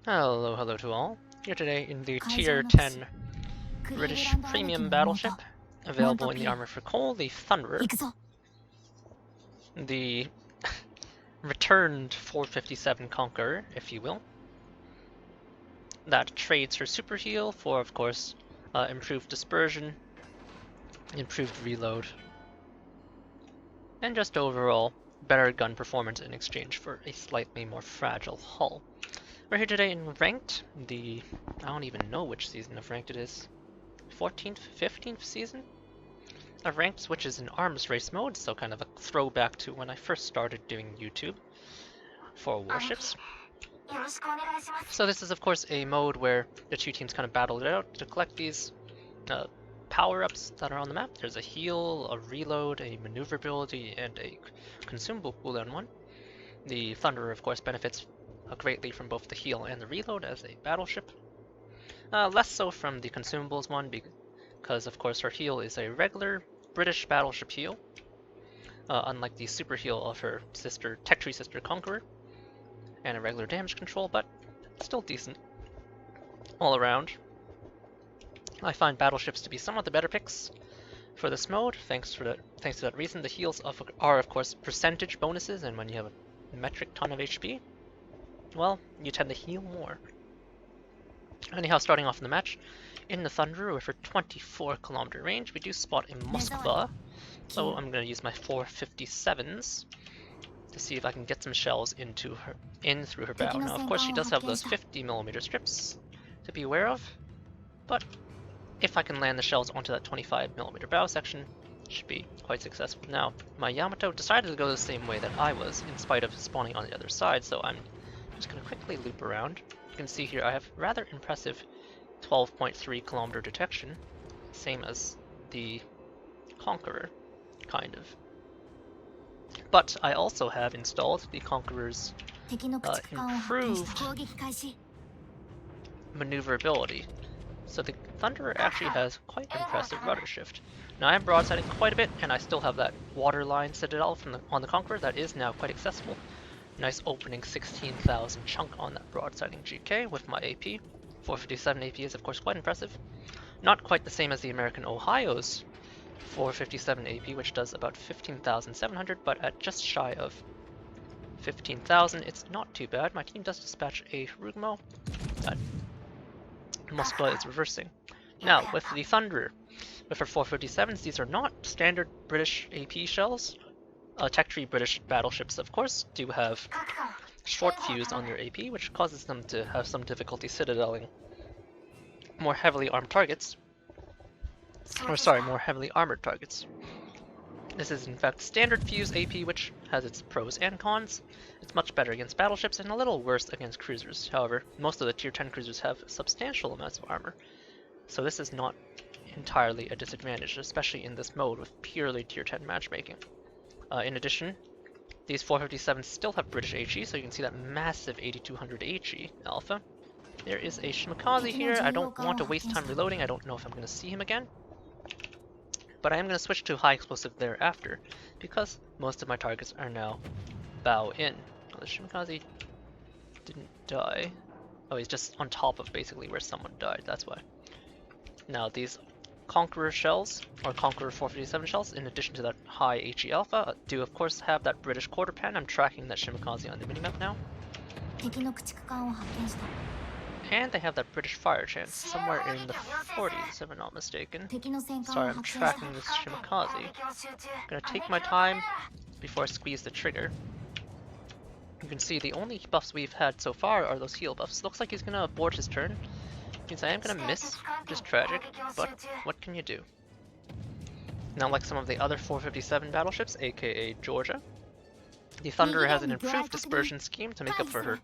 Hello, hello to all. Here today in the Tier 10 British Premium Battleship, available in the armor for coal, the Thunderer, the returned 457 Conqueror, if you will, that trades her super heal for, of course, improved dispersion, improved reload, and just overall better gun performance in exchange for a slightly more fragile hull. We're here today in Ranked, I don't even know which season of Ranked it is. 14th, 15th season of Ranked, which is in arms race mode, so kind of a throwback to when I first started doing YouTube for warships. So this is of course a mode where the two teams kind of battle it out to collect these power-ups that are on the map. There's a heal, a reload, a maneuverability, and a consumable cooldown one. The Thunderer of course benefits greatly from both the heal and the reload as a battleship. Less so from the consumables one because of course her heal is a regular British battleship heal, unlike the super heal of her tech tree sister Conqueror, and a regular damage control, but still decent all around. I find battleships to be somewhat the better picks for this mode, thanks to that reason. The heals are of course percentage bonuses, and when you have a metric ton of HP, well, you tend to heal more. Anyhow, starting off in the match, in the Thunderer with her 24-kilometer range, we do spot a Moskva, so I'm going to use my 457s to see if I can get some shells in through her bow. Now, of course, she does have those 50mm strips to be aware of, but if I can land the shells onto that 25mm bow section, it should be quite successful. Now, my Yamato decided to go the same way that I was, in spite of spawning on the other side, so I'm just going to quickly loop around. You can see here I have rather impressive 12.3 kilometer detection, same as the Conqueror, kind of. But I also have installed the Conqueror's improved maneuverability. So the Thunderer actually has quite impressive rudder shift. Now I am broadsiding quite a bit, and I still have that waterline citadel on the Conqueror that is now quite accessible. Nice opening 16,000 chunk on that broadsiding GK with my AP. 457 AP is of course quite impressive. Not quite the same as the American Ohio's 457 AP, which does about 15,700, but at just shy of 15,000, it's not too bad. My team does dispatch a Rugmo that Moskva is reversing. Now, with the Thunderer, with her 457s, these are not standard British AP shells. Tech tree British battleships, of course, do have short fuse on their AP, which causes them to have some difficulty citadeling more heavily armed targets. More heavily armored targets. This is in fact standard fuse AP, which has its pros and cons. It's much better against battleships and a little worse against cruisers. However, most of the tier 10 cruisers have substantial amounts of armor, so this is not entirely a disadvantage, especially in this mode with purely tier 10 matchmaking. In addition, these 457s still have British HE, so you can see that massive 8200 HE alpha. There is a Shimakaze here. I don't want to waste time reloading. I don't know if I'm going to see him again. But I am going to switch to high explosive thereafter, because most of my targets are now bow in. Oh, the Shimakaze didn't die. Oh, he's just on top of basically where someone died, that's why. Now these Conqueror shells, or Conqueror 457 shells, in addition to that high HE alpha, do of course have that British quarter pan. I'm tracking that Shimakaze on the minimap now. And they have that British fire chance, somewhere in the 40s if I'm not mistaken. Sorry, I'm tracking this Shimakaze. I'm gonna take my time before I squeeze the trigger. You can see the only buffs we've had so far are those heal buffs. Looks like he's gonna abort his turn. Means I am gonna miss, which is tragic, but what can you do? Now, like some of the other 457 battleships, aka Georgia, the Thunderer has an improved dispersion scheme to make up for her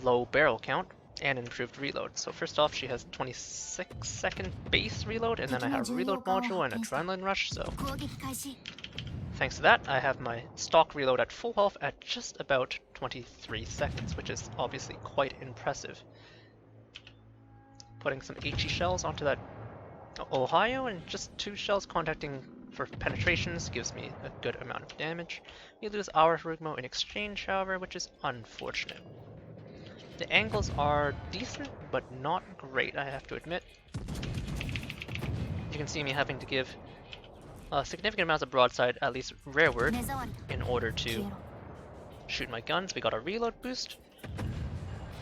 low barrel count and an improved reload. So first off, she has 26-second base reload, and then I have a reload module and adrenaline rush, so thanks to that, I have my stock reload at full health at just about 23 seconds, which is obviously quite impressive. Putting some HE shells onto that Ohio, and just 2 shells contacting for penetrations gives me a good amount of damage. We lose our Rugmo in exchange, however, which is unfortunate. The angles are decent, but not great, I have to admit. You can see me having to give significant amounts of broadside, at least rearward, in order to shoot my guns. We got a reload boost,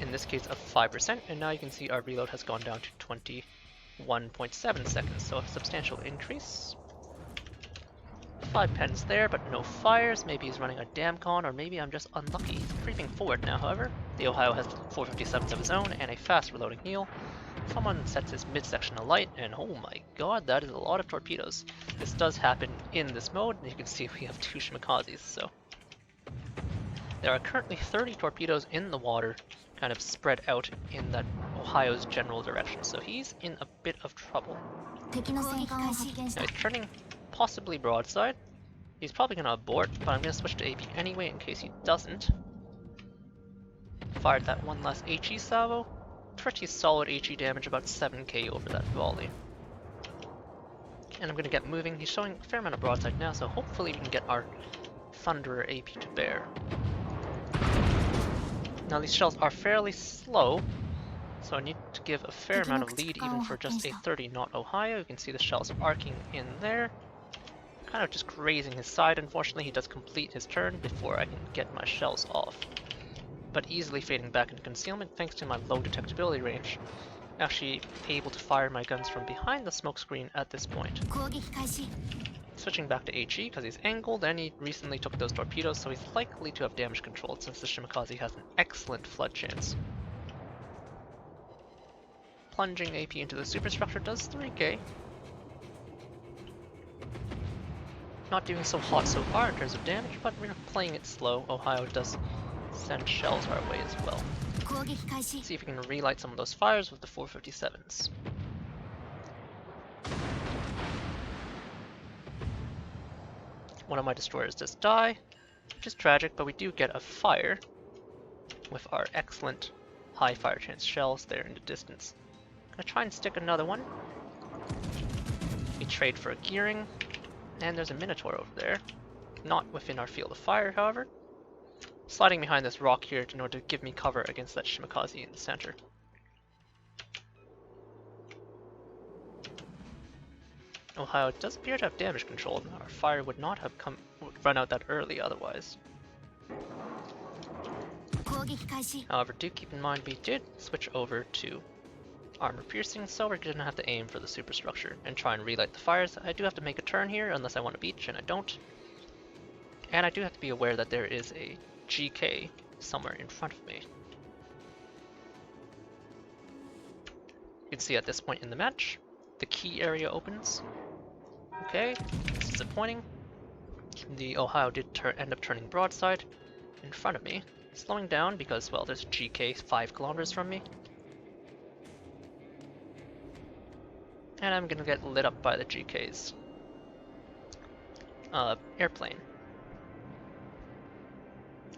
in this case of 5%, and now you can see our reload has gone down to 21.7 seconds, so a substantial increase. 5 pens there, but no fires. Maybe he's running a damcon, or maybe I'm just unlucky. He's creeping forward now, however. The Ohio has 457s of his own and a fast reloading heal. Someone sets his midsection alight, and oh my god, that is a lot of torpedoes. This does happen in this mode, and you can see we have 2 Shimikazes, so... There are currently 30 torpedoes in the water, kind of spread out in that Ohio's general direction, so he's in a bit of trouble. Now he's turning possibly broadside. He's probably going to abort, but I'm going to switch to AP anyway in case he doesn't. Fired that one last HE salvo. Pretty solid HE damage, about 7k over that volley. And I'm going to get moving. He's showing a fair amount of broadside now, so hopefully we can get our Thunderer AP to bear. Now these shells are fairly slow, so I need to give a fair amount of lead even for just a 30 knot Ohio. You can see the shells arcing in there. Kind of just grazing his side. Unfortunately, he does complete his turn before I can get my shells off. But easily fading back into concealment thanks to my low detectability range. Actually able to fire my guns from behind the smoke screen at this point. Switching back to HE because he's angled and he recently took those torpedoes, so he's likely to have damage control since the Shimikaze has an excellent flood chance. Plunging AP into the superstructure does 3k. Not doing so hot so far in terms of damage, but we're playing it slow. Ohio does send shells our way as well. See if we can relight some of those fires with the 457s. One of my destroyers does die, which is tragic, but we do get a fire with our excellent high fire chance shells there in the distance. Gonna try and stick another one. We trade for a gearing, and there's a Minotaur over there. Not within our field of fire, however. Sliding behind this rock here in order to give me cover against that Shimikaze in the center. Ohio does appear to have damage control. Our fire would not have run out that early otherwise. However, do keep in mind we did switch over to armor piercing, so we're gonna have to aim for the superstructure and try and relight the fires. I do have to make a turn here unless I want to beach, and I don't. And I do have to be aware that there is a GK somewhere in front of me. You can see at this point in the match, the key area opens. Okay, it's disappointing. The Ohio did end up turning broadside in front of me. Slowing down because, well, there's GK 5 kilometers from me. And I'm gonna get lit up by the GK's airplane.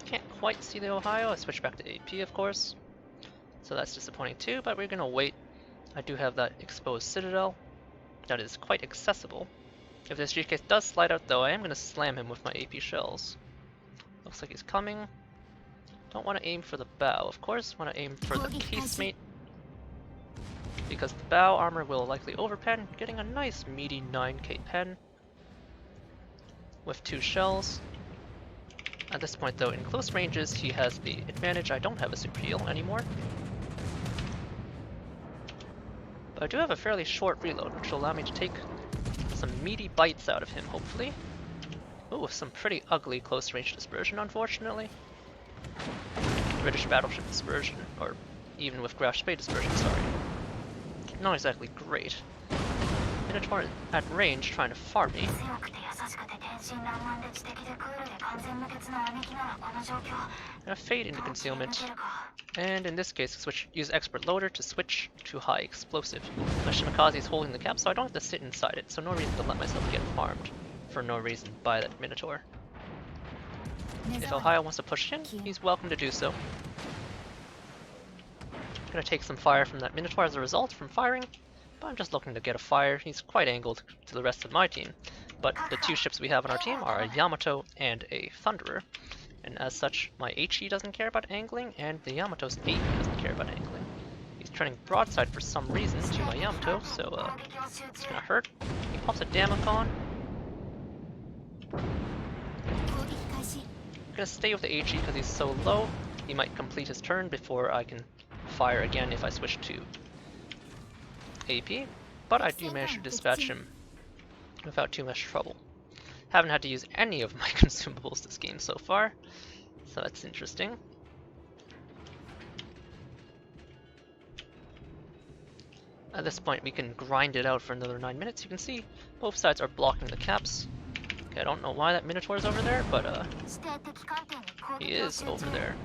Can't quite see the Ohio. I switched back to AP, of course. So that's disappointing too, but we're gonna wait. I do have that exposed citadel that is quite accessible. If this GK does slide out though, I am gonna slam him with my AP shells. Looks like he's coming. Don't want to aim for the bow, of course. Want to aim for the casemate, because the bow armor will likely overpen, getting a nice meaty 9k pen with 2 shells. At this point though, in close ranges, he has the advantage. I don't have a super heal anymore. But I do have a fairly short reload, which will allow me to take some meaty bites out of him, hopefully. Ooh, some pretty ugly close range dispersion, unfortunately. British battleship dispersion, or even with Graf Spee dispersion, sorry. Not exactly great. Minotaur at range trying to farm me. Gonna fade into concealment, and in this case use expert loader to switch to high explosive. My Shimikaze is holding the cap, so I don't have to sit inside it, so no reason to let myself get farmed for no reason by that Minotaur. If Ohio wants to push in, he's welcome to do so. Gonna take some fire from that Minotaur as a result from firing, but I'm just looking to get a fire. He's quite angled to the rest of my team, but the 2 ships we have on our team are a Yamato and a Thunderer, and as such, my HE doesn't care about angling, and the Yamato's AP doesn't care about angling. He's turning broadside for some reason to my Yamato, so it's gonna hurt. He pops a Damacon. I'm gonna stay with the HE because he's so low. He might complete his turn before I can fire again if I switch to AP, but I do manage to dispatch him without too much trouble. Haven't had to use any of my consumables this game so far, so that's interesting. At this point we can grind it out for another 9 minutes. You can see both sides are blocking the caps. Okay, I don't know why that Minotaur is over there, but he is over there.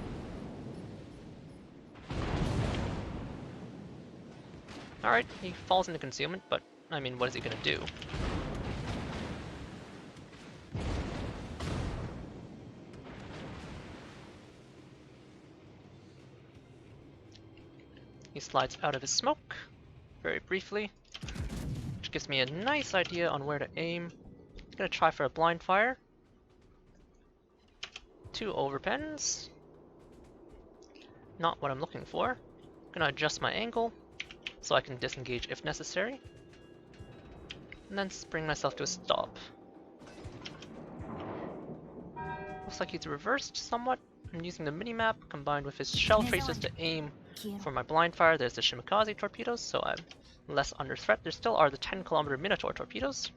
Alright, he falls into concealment, but I mean, what is he gonna do? He slides out of his smoke very briefly, which gives me a nice idea on where to aim. I'm gonna try for a blind fire. 2 overpens. Not what I'm looking for. I'm gonna adjust my angle so I can disengage if necessary, and then bring myself to a stop. Looks like he's reversed somewhat. I'm using the minimap combined with his shell traces to aim for my blind fire. There's the Shimikaze torpedoes, so I'm less under threat. There still are the 10-kilometer Minotaur torpedoes.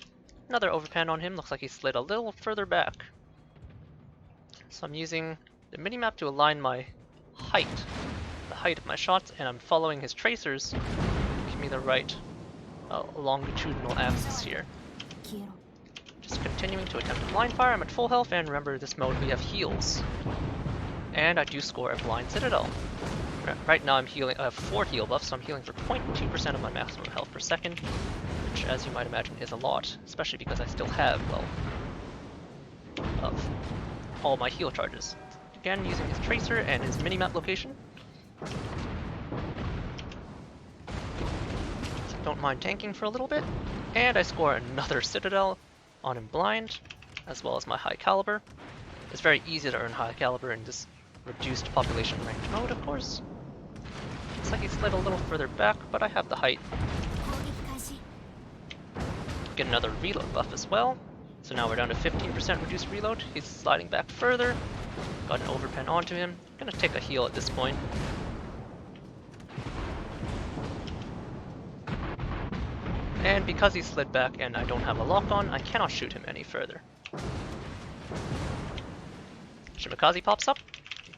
Another overpan on him. Looks like he slid a little further back. So I'm using the minimap to align my height, the height of my shots, and I'm following his tracers to give me the right longitudinal axis here. Just continuing to attempt a blind fire. I'm at full health, and remember, this mode we have heals. And I do score a blind citadel. Right now I'm healing, I have 4 heal buffs, so I'm healing for 0.2% of my maximum health per second, which, as you might imagine, is a lot, especially because I still have, well, of all my heal charges. Again, using his tracer and his minimap location. So don't mind tanking for a little bit, and I score another citadel on him blind, as well as my high caliber. It's very easy to earn high caliber in this reduced population ranked mode, of course. Looks like he slid a little further back, but I have the height. Get another reload buff as well. So now we're down to 15% reduced reload. He's sliding back further. Got an overpen onto him. Gonna take a heal at this point. And because he slid back and I don't have a lock on, I cannot shoot him any further. Shimikaze pops up.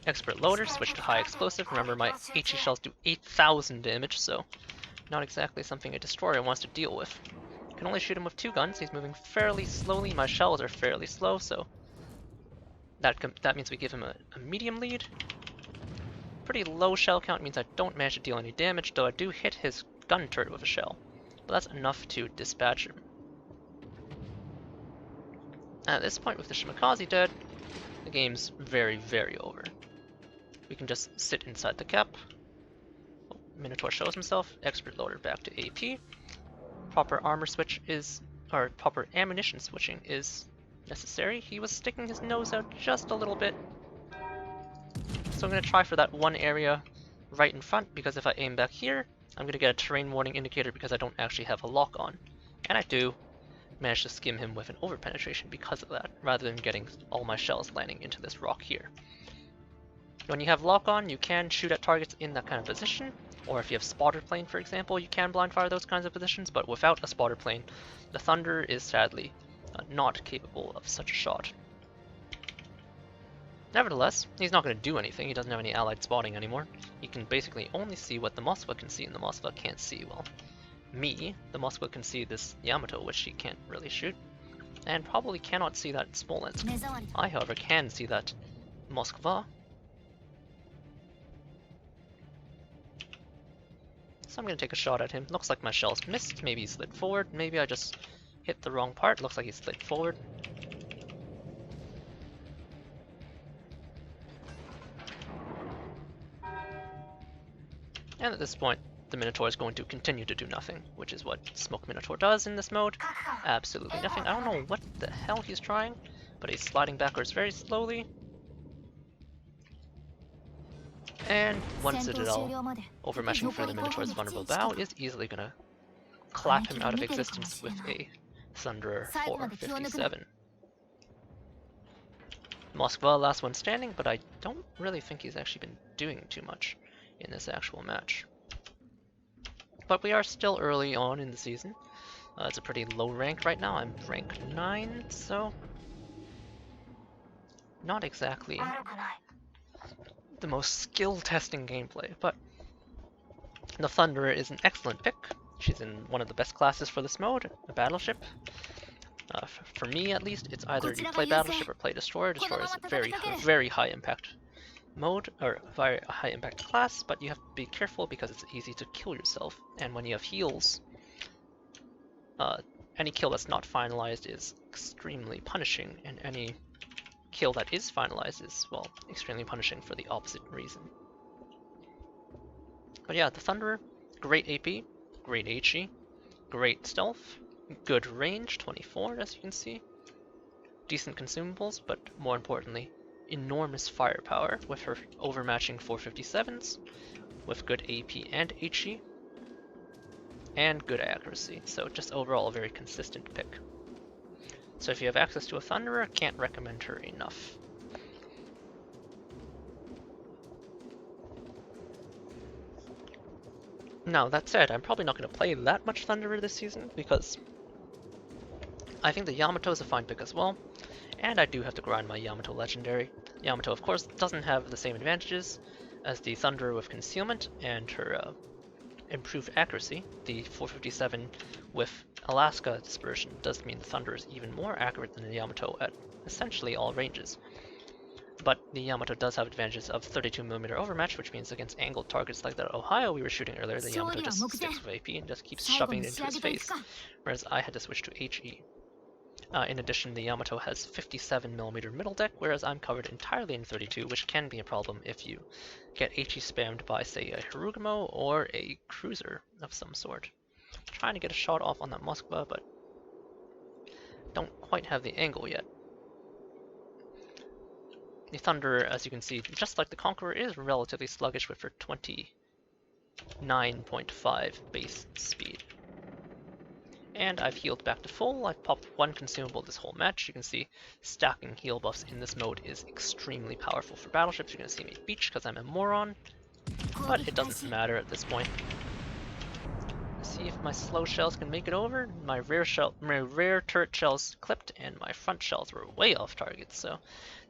Expert loader, switch to high explosive. Remember, my HE shells do 8,000 damage, so not exactly something a destroyer wants to deal with. Can only shoot him with 2 guns. He's moving fairly slowly. My shells are fairly slow, so that means we give him a medium lead. Pretty low shell count means I don't manage to deal any damage, though I do hit his gun turret with a shell. But that's enough to dispatch him. At this point, with the Shimikaze dead, the game's very, very over. We can just sit inside the cap. Oh, Minotaur shows himself. Expert loader back to AP. Proper armor switch is, or proper ammunition switching is necessary. He was sticking his nose out just a little bit. So I'm going to try for that one area right in front, because if I aim back here, I'm going to get a terrain warning indicator because I don't actually have a lock on. And I do manage to skim him with an overpenetration because of that, rather than getting all my shells landing into this rock here. When you have lock on, you can shoot at targets in that kind of position, or if you have spotter plane, for example, you can blind fire those kinds of positions, but without a spotter plane, the Thunder is sadly not capable of such a shot. Nevertheless, he's not going to do anything. He doesn't have any allied spotting anymore. He can basically only see what the Moskva can see, and the Moskva can't see, well, me. The Moskva can see this Yamato, which he can't really shoot, and probably cannot see that Smolensk. I, however, can see that Moskva. So I'm going to take a shot at him. Looks like my shells missed. Maybe he slid forward. Maybe I just hit the wrong part. Looks like he slid forward. And at this point, the Minotaur is going to continue to do nothing, which is what Smoke Minotaur does in this mode. Absolutely nothing. I don't know what the hell he's trying, but he's sliding backwards very slowly. And one Citadel overmatching for the Minotaur's vulnerable bow is easily gonna clap him out of existence with a Thunderer 457. Moskva last one standing, but I don't really think he's actually been doing too much in this actual match. But we are still early on in the season. It's a pretty low rank right now. I'm rank 9, so not exactly the most skill-testing gameplay, but the Thunderer is an excellent pick. She's in one of the best classes for this mode, a Battleship. For me, at least, it's either you play Battleship or play Destroyer. Destroyer is a very high impact mode, or very high impact class, but you have to be careful because it's easy to kill yourself. And when you have heals, any kill that's not finalized is extremely punishing, and any kill that is finalized is, well, extremely punishing for the opposite reason. But yeah, the Thunderer, great AP, great HE, great stealth, good range, 24 as you can see, decent consumables, but more importantly, enormous firepower with her overmatching 457s, with good AP and HE, and good accuracy, so just overall a very consistent pick. So if you have access to a Thunderer, can't recommend her enough. Now, that said, I'm probably not going to play that much Thunderer this season, because I think the Yamato is a fine pick as well, and I do have to grind my Yamato Legendary. Yamato, of course, doesn't have the same advantages as the Thunderer with Concealment and her improved accuracy. The 457 with Alaska Dispersion does mean the Thunder is even more accurate than the Yamato at essentially all ranges. But the Yamato does have advantages of 32mm overmatch, which means against angled targets like that Ohio we were shooting earlier, the Yamato just sticks with AP and just keeps shoving it into his face, whereas I had to switch to HE. In addition, the Yamato has 57mm middle deck, whereas I'm covered entirely in 32, which can be a problem if you get HE spammed by, say, a Harugamo or a cruiser of some sort. I'm trying to get a shot off on that Moskva, but don't quite have the angle yet. The Thunderer, as you can see, just like the Conqueror, is relatively sluggish with her 29.5 base speed. And I've healed back to full. I've popped one consumable this whole match. You can see stacking heal buffs in this mode is extremely powerful for battleships. You're going to see me beach because I'm a moron, but it doesn't matter at this point. See if my slow shells can make it over. My rear turret shells clipped, and my front shells were way off target. So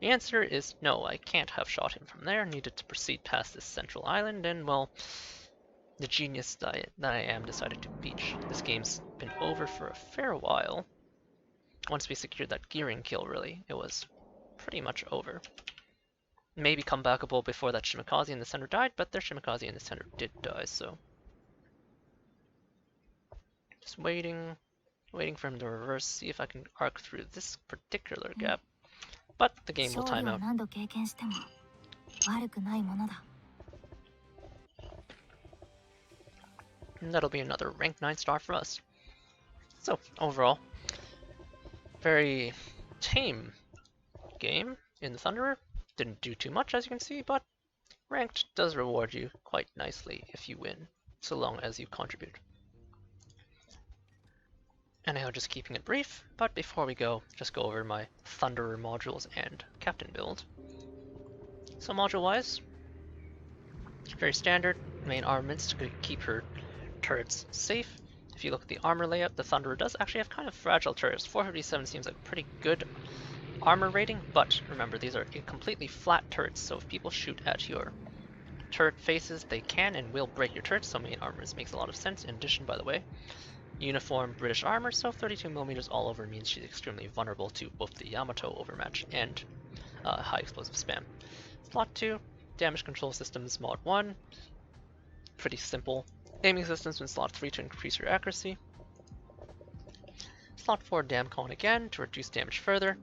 the answer is no, I can't have shot him from there. Needed to proceed past this central island, and well, the genius that I am decided to beach. This game's been over for a fair while. Once we secured that gearing kill, really, it was pretty much over. Maybe comebackable before that Shimakaze in the center died, but their Shimakaze in the center did die, so just waiting for him to reverse, see if I can arc through this particular gap. But the game will time out. And that'll be another rank 9 star for us. So, overall, very tame game in the Thunderer. Didn't do too much, as you can see, but ranked does reward you quite nicely if you win, so long as you contribute. Anyhow, just keeping it brief, but before we go, just go over my Thunderer modules and Captain build. So module-wise, very standard, main armaments to keep her turrets safe. If you look at the armor layout, the Thunderer does actually have kind of fragile turrets. 457 seems like pretty good armor rating, but remember, these are completely flat turrets, so if people shoot at your turret faces, they can and will break your turrets, so main armors makes a lot of sense. In addition, by the way, uniform British armor, so 32mm all over means she's extremely vulnerable to both the Yamato overmatch and high explosive spam. Slot 2, damage control systems mod 1, pretty simple. Aiming systems in slot 3 to increase your accuracy. Slot 4, Damcon again to reduce damage further.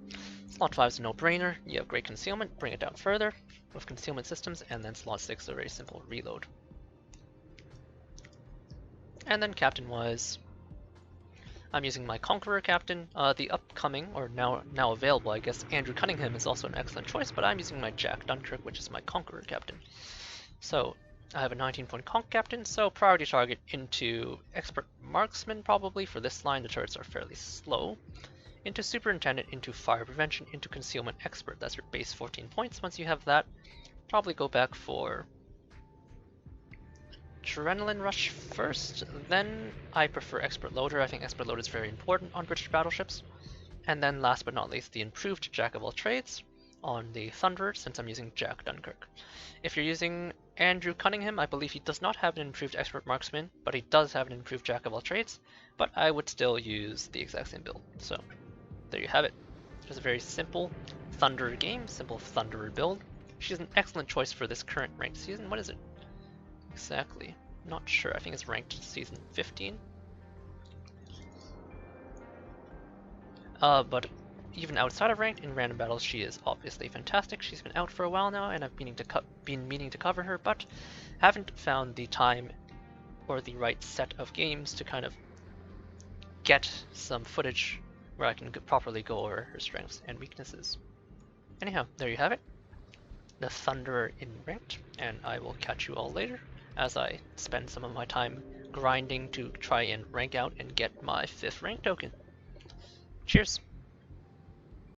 Slot 5 is a no-brainer. You have great concealment, bring it down further with concealment systems, and then slot 6 is a very simple reload. And then captain-wise, I'm using my Conqueror captain. The upcoming, or now available, I guess, Andrew Cunningham is also an excellent choice, but I'm using my Jack Dunkirk, which is my Conqueror captain. So I have a 19-point conch captain, so priority target into expert marksman probably. For this line, the turrets are fairly slow. Into superintendent, into fire prevention, into concealment expert. That's your base 14 points. Once you have that, probably go back for adrenaline rush first. Then I prefer expert loader. I think expert loader is very important on British battleships. And then last but not least, the improved jack of all trades on the Thunderer, since I'm using Jack Dunkirk. If you're using Andrew Cunningham, I believe he does not have an improved expert marksman, but he does have an improved jack of all trades. But I would still use the exact same build. So there you have it. Just a very simple Thunderer game, simple Thunderer build. She's an excellent choice for this current ranked season. What is it exactly? Not sure. I think it's ranked season 15. But even outside of ranked, in random battles, she is obviously fantastic. She's been out for a while now, and I've been meaning to cover her, but haven't found the time or the right set of games to kind of get some footage where I can properly go over her strengths and weaknesses. Anyhow, there you have it. The Thunderer in ranked, and I will catch you all later as I spend some of my time grinding to try and rank out and get my 5th rank token. Cheers!